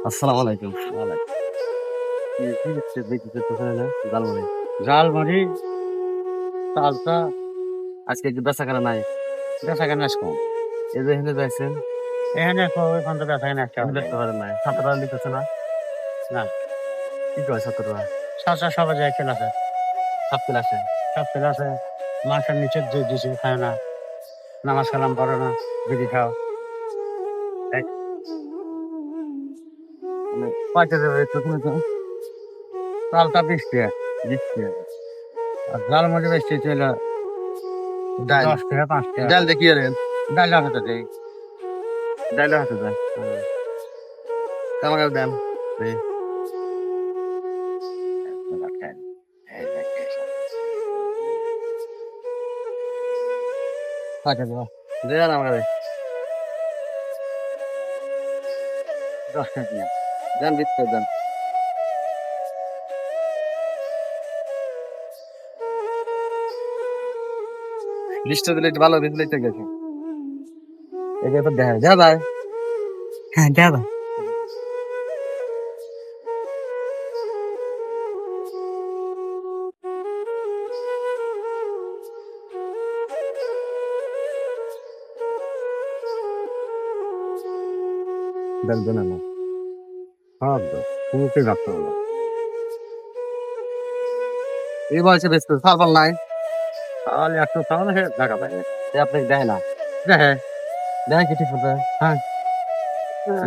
আসসালামু আলাইকুম। কি হচ্ছে দেখতেছেন না? জালমুড়ি। ঝালমুড়ি, চালতা, আজকে একটু বেচাকেনা নাই। বেচাকেনা আজ কম। এই যে এখানে যাইছেন, এখানে ওইখান থেকে বেচাকেনা একটা এখানে যায় দেখতে না। পারেন নাই। ছাত্ররা লিখতেছে না? না, কি কয় ছাত্ররা? সবাই যায় ক্লাসে। সব ক্লাসে। সব ক্লাসে মাথার নিচে যে দিছে খায় না, নামাজ কালাম পড়ে না, বিড়ি খাও। এক মানে কয়টা দেবে একটু শুনেছো? চালতা 20 টাকা। দিচ্ছে। আর ঝালমুড়ি বেশি ছিল ডাল 10 টাকা 5 টাকা। ডাল দেখি আরেন। ডাল আছে দেই। ডাইলও হাতে যায়। কামাগাল দেন। এই কয়টা দেবো? দেন আমাকে। 10 টাকা দিয়ে। দেন দিচ্ছে দেন। লিস্টটা দিলে একটু ভালো দিলে একটু গেছে। এটা তো দেখা যায়। হ্যাঁ, দেবা। দেন দেন না। হ্যাঁ তুমি কি রাখতে হবে? এই বয়সে বেচতে সারবাল নাই। তাহলে একটু তাহলে টাকা পাই। সে আপনি দেয় না। দেখে, দেয় কি ঠিক মতো? হ্যাঁ।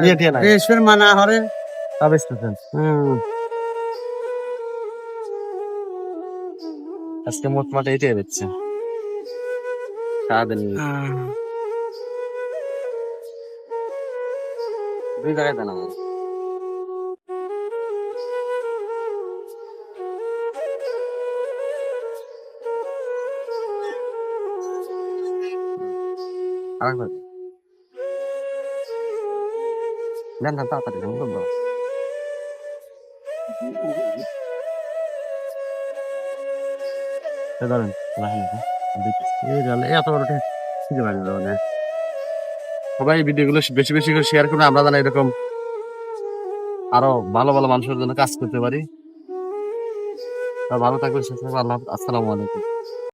নিয়ে দিয়ে নাই। দেশের মানা হরে। তা বেচতেছেন। আজকে মোটমাট এইটাই বেচছে। সারাদিন দুই জায়গায় দেন আমার। আরেকবার দেন দেন তাড়াতাড়ি দেন বলবো। ধরেন রাখেন এত বড় খুঁজে পারি না মানে সবাই ভিডিওগুলো বেশি বেশি করে শেয়ার করে আমরা যেন এরকম আরো ভালো ভালো মানুষের জন্য কাজ করতে পারি। তা ভালো থাকবেন সুস্থ থাকবেন। আল্লাহ হাফেজ। আসসালামু আলাইকুম।